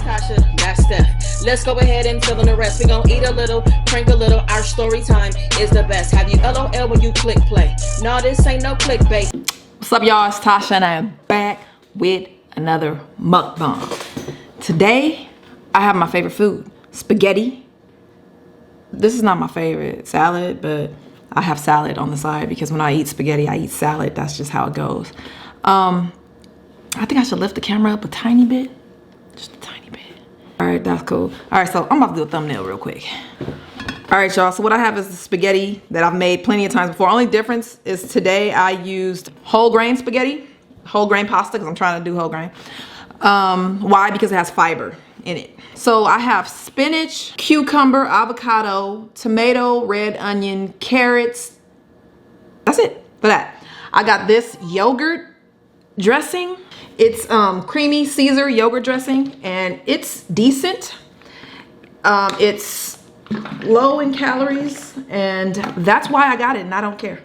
Tasha, that's Steph. Let's go ahead and fill in the rest. We gon' eat a little, prank a little. Our story time is the best. Have you LOL when you click play? No, this ain't no clickbait. What's up, y'all? It's Tasha, and I am back with another mukbang. Today, I have my favorite food, spaghetti. This is not my favorite salad, but I have salad on the side because when I eat spaghetti, I eat salad. That's just how it goes. I think I should lift the camera up a tiny bit. Just a tiny bit. All right, that's cool. All right, so I'm about to do a thumbnail real quick. All right, y'all, so what I have is the spaghetti that I've made plenty of times before. Only difference is today I used whole grain spaghetti, whole grain pasta, because I'm trying to do whole grain. Why? Because it has fiber in it. So I have spinach, cucumber, avocado, tomato, red onion, carrots. That's it for that. I got this yogurt dressing. It's creamy Caesar yogurt dressing, and it's decent. It's low in calories, and that's why I got it, and I don't care.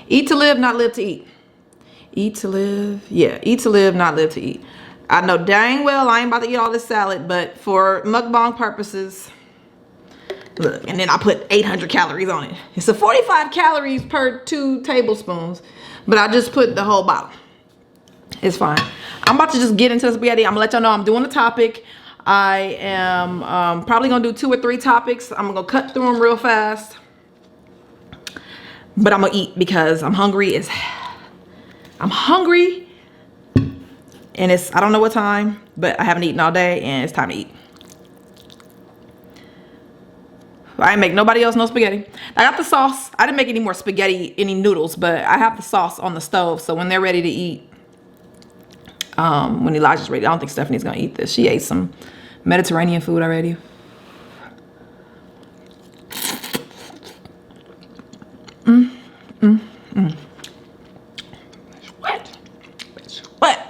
Eat to live, not live to eat. Eat to live, yeah, eat to live, not live to eat. I know dang well I ain't about to eat all this salad, but for mukbang purposes, look, and then I put 800 calories on it. It's a 45 calories per 2 tablespoons, but I just put the whole bottle. It's fine. I'm about to just get into the spaghetti. I'm gonna let y'all know I'm doing a topic. I am probably gonna do 2 or 3 topics. I'm gonna cut through them real fast, but I'm gonna eat because I'm hungry. I'm hungry, and I don't know what time, but I haven't eaten all day, and it's time to eat. I didn't make nobody else no spaghetti. I got the sauce. I didn't make any more spaghetti, any noodles, but I have the sauce on the stove, so when they're ready to eat, when Elijah's ready, I don't think Stephanie's gonna eat this. She ate some Mediterranean food already. What?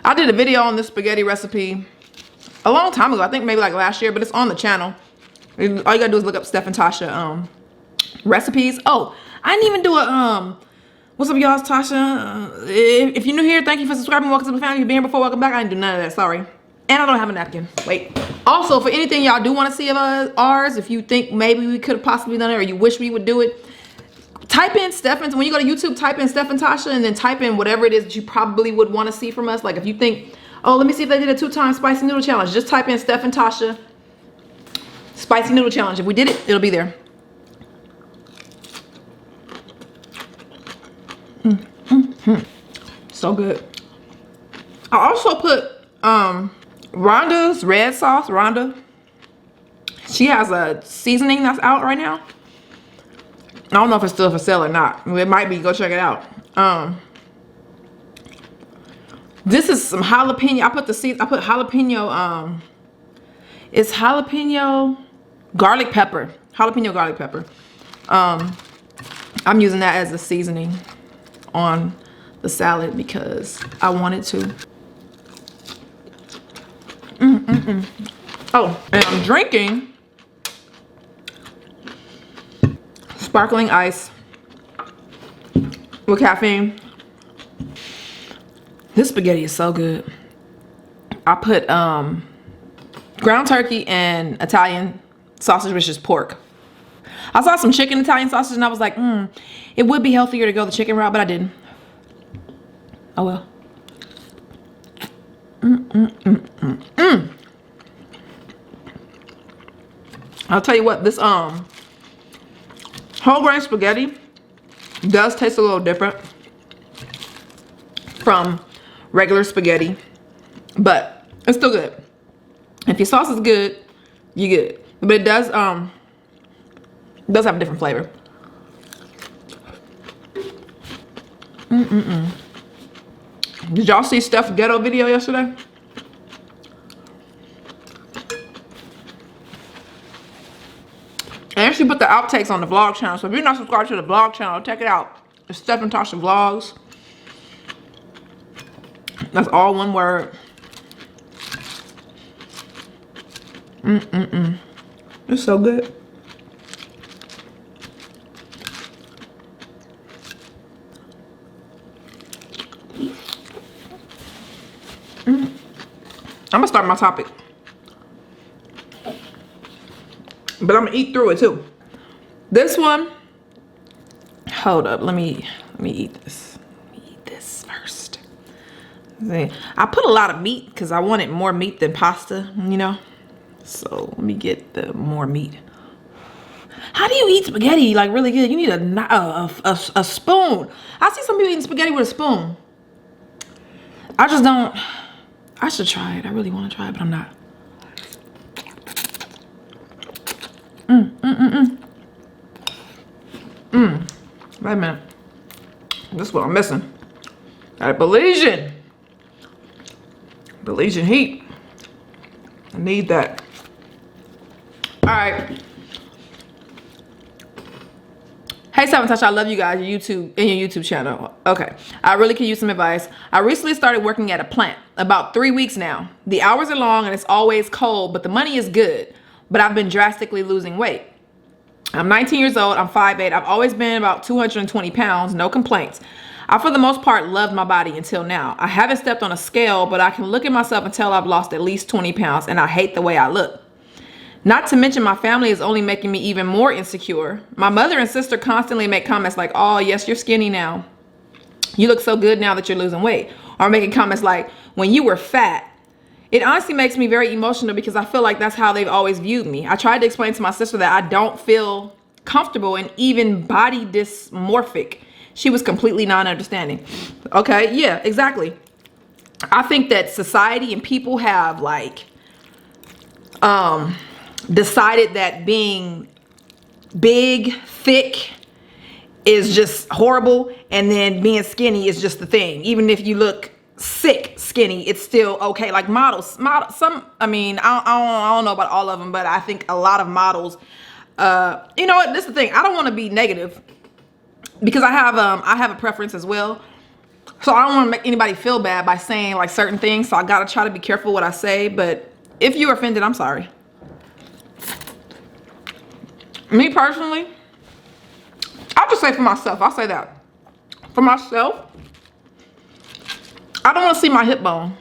I did a video on this spaghetti recipe a long time ago. I think maybe like last year, but it's on the channel. All you gotta do is look up Steph and Tasha recipes. Oh, I didn't even do a what's up, y'all? It's Tasha. If you're new here, thank you for subscribing. Welcome to the family. If you've been here before, welcome back. I didn't do none of that, sorry. And I don't have a napkin. Wait. Also, for anything y'all do want to see of ours, if you think maybe we could have possibly done it or you wish we would do it, type in Steph. When you go to YouTube, type in Steph and Tasha, and then type in whatever it is that you probably would want to see from us. Like if you think, oh, let me see if they did a 2-time spicy noodle challenge. Just type in Steph and Tasha spicy noodle challenge. If we did it, it'll be there. So good. I also put Rhonda's red sauce. Rhonda, she has a seasoning that's out right now. I don't know if it's still for sale or not. It might be. Go check it out. This is some jalapeno. I put jalapeno. It's jalapeno garlic pepper. Jalapeno garlic pepper. I'm using that as a seasoning on the salad because I wanted to. Oh, and I'm drinking sparkling ice with caffeine. This spaghetti is so good. I put ground turkey and Italian sausage, which is pork. I saw some chicken Italian sausage and I was like, it would be healthier to go the chicken route, but I didn't. Oh well. I'll tell you what, this whole grain spaghetti does taste a little different from regular spaghetti, but it's still good. If your sauce is good, you good. But it does have a different flavor. Did y'all see Steph's ghetto video yesterday? And she put the outtakes on the vlog channel. So if you're not subscribed to the vlog channel, check it out. It's Steph and Tasha Vlogs. That's all one word. It's so good. I'm gonna start my topic, but I'm gonna eat through it too. This one, hold up, let me eat this. Let me eat this first. See, I put a lot of meat because I wanted more meat than pasta, you know. So let me get the more meat. How do you eat spaghetti like really good? You need a spoon. I see some people eating spaghetti with a spoon. I just don't. I should try it. I really want to try it, but I'm not. Wait a minute. This is what I'm missing. That Belizean heat. I need that. All right. Hey, Tasha, I love you guys, your YouTube channel. Okay, I really could use some advice. I recently started working at a plant, about 3 weeks now. The hours are long and it's always cold, but the money is good. But I've been drastically losing weight. I'm 19 years old, I'm 5'8". I've always been about 220 pounds, no complaints. I, for the most part, loved my body until now. I haven't stepped on a scale, but I can look at myself and tell I've lost at least 20 pounds, and I hate the way I look. Not to mention my family is only making me even more insecure. My mother and sister constantly make comments like, oh, yes, you're skinny now. You look so good now that you're losing weight. Or making comments like, when you were fat. It honestly makes me very emotional because I feel like that's how they've always viewed me. I tried to explain to my sister that I don't feel comfortable and even body dysmorphic. She was completely non-understanding. Okay, yeah, exactly. I think that society and people have like, decided that being big, thick is just horrible, and then being skinny is just the thing. Even if you look sick skinny, it's still okay. Like models, some, I mean, I don't know about all of them, but I think a lot of models, you know what, this is the thing. I don't want to be negative because I have a preference as well. So I don't want to make anybody feel bad by saying like certain things. So I gotta try to be careful what I say, but if you're offended, I'm sorry. Me personally, I'll just say for myself, I'll say that. For myself, I don't want to see my hip bone.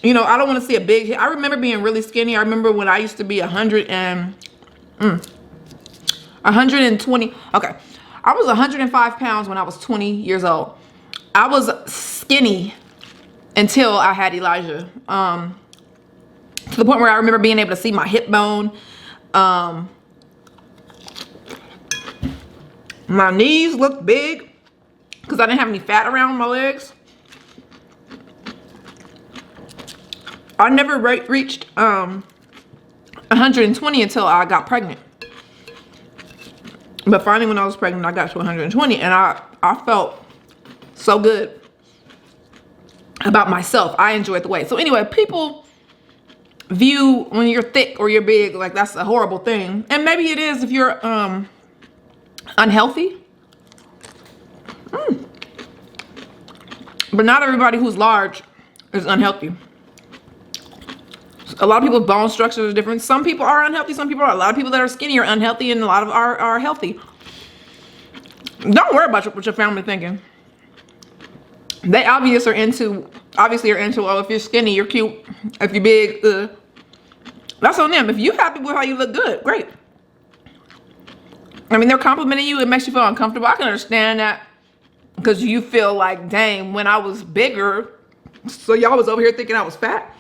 You know, I don't want to see a big hip. I remember being really skinny. I remember when I used to be 120. Okay. I was 105 pounds when I was 20 years old. I was skinny until I had Elijah. To the point where I remember being able to see my hip bone. My knees looked big because I didn't have any fat around my legs. I never reached 120 until I got pregnant. But finally when I was pregnant, I got to 120 and I felt so good about myself. I enjoyed the weight. So anyway, people view when you're thick or you're big like that's a horrible thing. And maybe it is if you're unhealthy. But not everybody who's large is unhealthy. A lot of people's bone structure is different. Some people are unhealthy, some people are. A lot of people that are skinny are unhealthy, and a lot of are healthy. Don't worry about what your family thinking. They obviously are into, oh, if you're skinny, you're cute. If you're big, that's on them. If you're happy with how you look, good, great. I mean, they're complimenting you. It makes you feel uncomfortable. I can understand that because you feel like, dang, when I was bigger, so y'all was over here thinking I was fat.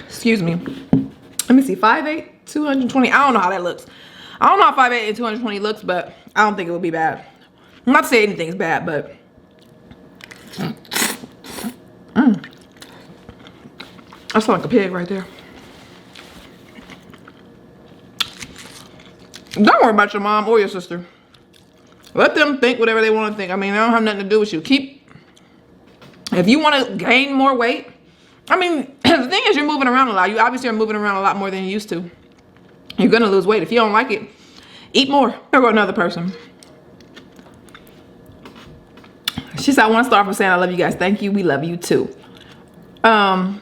Excuse me. Let me see, 5'8", 220. I don't know how that looks. I don't know how 5'8" and 220 looks, but I don't think it would be bad. I'm not saying anything's bad, but I sound like a pig right there. Don't worry about your mom or your sister. Let them think whatever they want to think. I mean, they don't have nothing to do with you. If you want to gain more weight, I mean, the thing is you're moving around a lot. You obviously are moving around a lot more than you used to. You're going to lose weight. If you don't like it, eat more. There go another person. She said, I want to start off saying I love you guys. Thank you. We love you too. All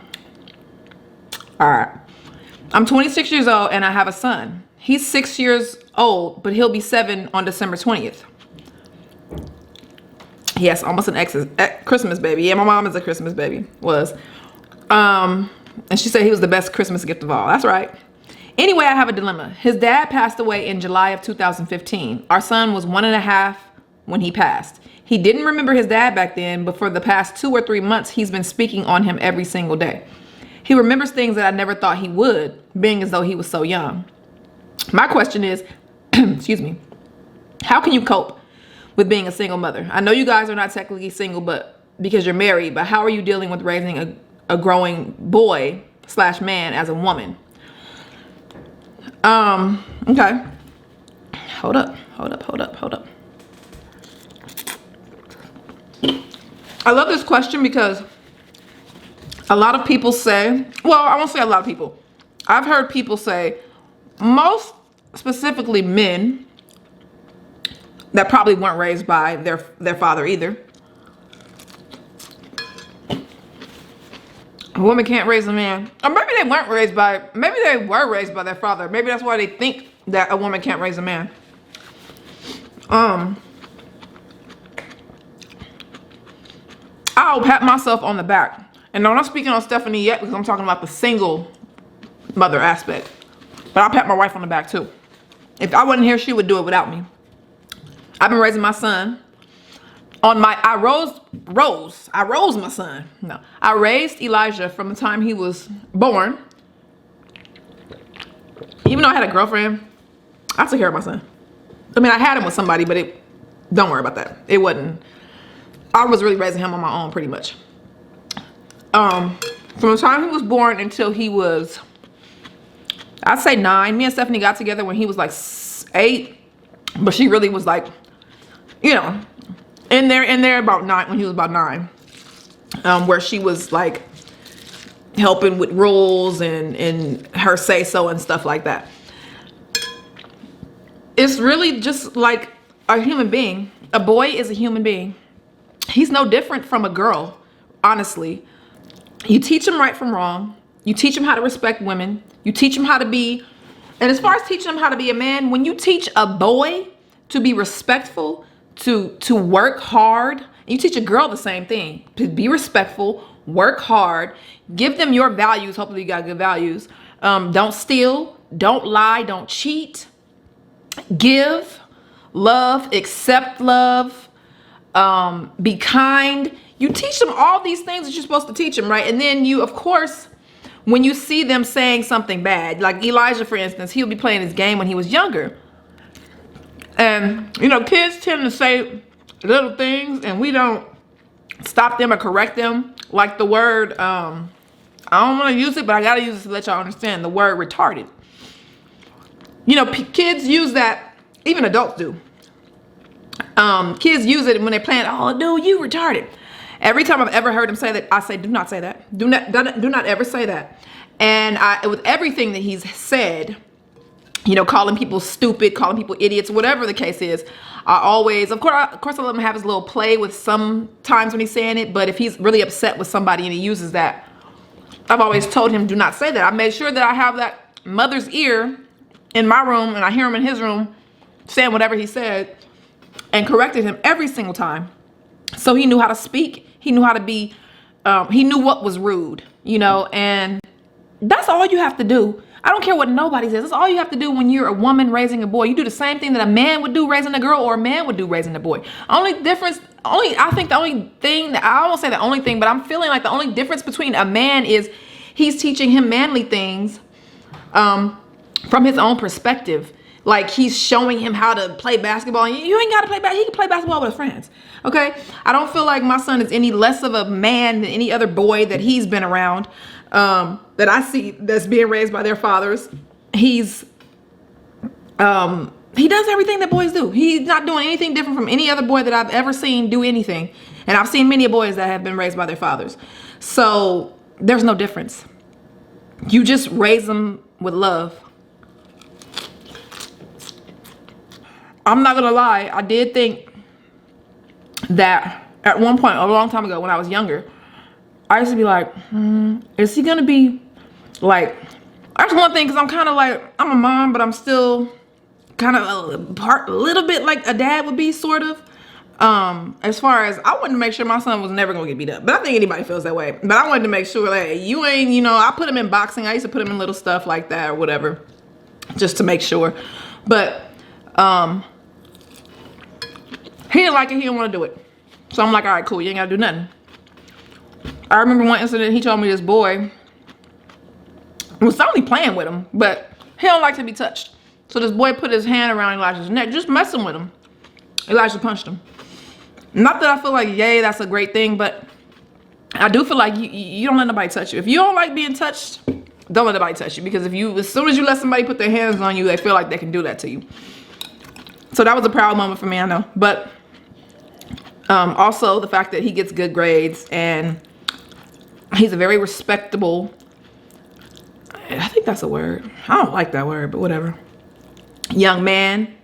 right. I'm 26 years old and I have a son. He's 6 years old, but he'll be 7 on December 20th. Yes, almost an Christmas baby. Yeah, my mom is a Christmas baby. Was. And she said he was the best Christmas gift of all. That's right. Anyway, I have a dilemma. His dad passed away in July of 2015. Our son was 1.5 when he passed. He didn't remember his dad back then, but for the past 2 or 3 months, he's been speaking on him every single day. He remembers things that I never thought he would, being as though he was so young. My question is, excuse me, how can you cope with being a single mother? I know you guys are not technically single, but because you're married, but how are you dealing with raising a growing boy / man as a woman? Okay. Hold up. I love this question because a lot of people say, well, I won't say a lot of people. I've heard people say, most specifically men that probably weren't raised by their father either. A woman can't raise a man. Or maybe they weren't raised by, maybe they were raised by their father. Maybe that's why they think that a woman can't raise a man. I'll pat myself on the back. And I'm not speaking on Stephanie yet because I'm talking about the single mother aspect. But I'll pat my wife on the back too. If I wasn't here, she would do it without me. I've been raising my son on my, I rose my son. No, I raised Elijah from the time he was born. Even though I had a girlfriend, I took care of my son. I mean, I had him with somebody, but don't worry about that. It wasn't, I was really raising him on my own pretty much. From the time he was born until he was, I'd say 9. Me and Stephanie got together when he was like 8, but she really was like, you know, in there about 9, when he was about 9, where she was like helping with rules and her say so and stuff like that. It's really just like a human being. A boy is a human being. He's no different from a girl, honestly. You teach him right from wrong. You teach him how to respect women. You teach him how to be, and as far as teaching him how to be a man, when you teach a boy to be respectful, to work hard, and you teach a girl the same thing, to be respectful, work hard, give them your values. Hopefully you got good values. Don't steal, don't lie, don't cheat, give, love, accept love, be kind. You teach them all these things that you're supposed to teach them, right? And then you, of course, when you see them saying something bad, like Elijah, for instance, he'll be playing his game when he was younger. And, you know, kids tend to say little things and we don't stop them or correct them. Like the word, I don't want to use it, but I got to use it to let y'all understand the word retarded. You know, kids use that, even adults do. Kids use it when they're playing, oh, dude, you retarded. Every time I've ever heard him say that, I say, do not say that. Do not ever say that. And with everything that he's said, you know, calling people stupid, calling people idiots, whatever the case is, I always, of course, I let him have his little play with some times when he's saying it. But if he's really upset with somebody and he uses that, I've always told him, do not say that. I made sure that I have that mother's ear in my room and I hear him in his room saying whatever he said and corrected him every single time. So he knew how to speak. He knew how to be, he knew what was rude, you know, and that's all you have to do. I don't care what nobody says. That's all you have to do when you're a woman raising a boy. You do the same thing that a man would do raising a girl or a man would do raising a boy. I think the only thing that, I won't say the only thing, but I'm feeling like the only difference between a man is he's teaching him manly things from his own perspective. Like he's showing him how to play basketball. You ain't got to play basketball. He can play basketball with his friends. Okay. I don't feel like my son is any less of a man than any other boy that he's been around, that I see that's being raised by their fathers. He does everything that boys do. He's not doing anything different from any other boy that I've ever seen do anything. And I've seen many boys that have been raised by their fathers. So there's no difference. You just raise them with love. I'm not gonna lie, I did think that at one point, a long time ago when I was younger, I used to be like, is he gonna be like, that's one thing, because I'm kind of like, I'm a mom, but I'm still kind of a little bit like a dad would be, sort of. As far as I wanted to make sure my son was never gonna get beat up, but I think anybody feels that way. But I wanted to make sure like you ain't, you know, I put him in boxing. I used to put him in little stuff like that or whatever, just to make sure. But he didn't like it. He didn't want to do it. So I'm like, all right, cool. You ain't gotta do nothing. I remember one incident. He told me this boy was only playing with him, but he don't like to be touched. So this boy put his hand around Elijah's neck, just messing with him. Elijah punched him. Not that I feel like, yay, that's a great thing, but I do feel like you don't let nobody touch you. If you don't like being touched, don't let nobody touch you. Because as soon as you let somebody put their hands on you, they feel like they can do that to you. So that was a proud moment for me, I know. But also the fact that he gets good grades and he's a very respectable, I think that's a word. I don't like that word, but whatever. Young man.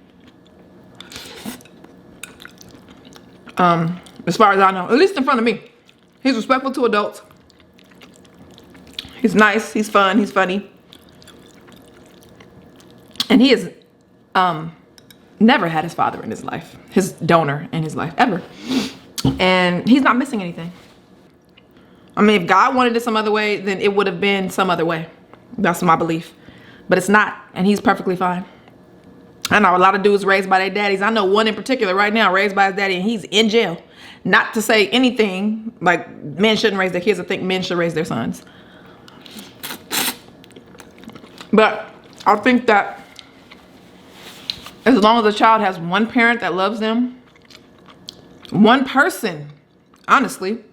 As far as I know, at least in front of me, he's respectful to adults. He's nice, he's fun, he's funny. And he has never had his father in his life, his donor in his life, ever. And he's not missing anything. I mean, if God wanted it some other way, then it would have been some other way. That's my belief. But it's not, and he's perfectly fine. I know a lot of dudes raised by their daddies. I know one in particular right now raised by his daddy, and he's in jail. Not to say anything like men shouldn't raise their kids. I think men should raise their sons. But I think that as long as a child has one parent that loves them, one person, honestly,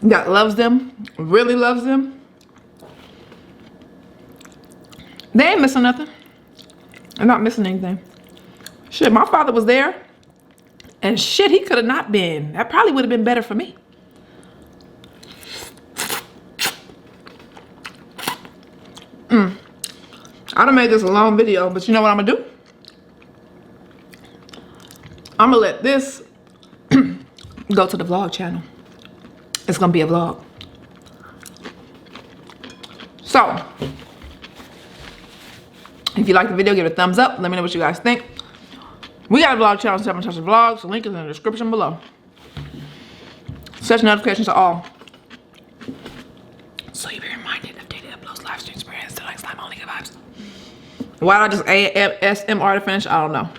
that loves them, really loves them, they ain't missing nothing. They're not missing anything. Shit, my father was there. And shit, he could have not been. That probably would have been better for me. I done made this a long video, but you know what I'm gonna do? I'm gonna let this go to the vlog channel. It's gonna be a vlog. So, if you like the video, give it a thumbs up. Let me know what you guys think. We got a vlog channel, Tasha Vlogs. The link is in the description below. Set notifications to all, so you'll be reminded of daily uploads, live streams, brands, till next time. Only good vibes. Why did I just ASMR to finish? I don't know.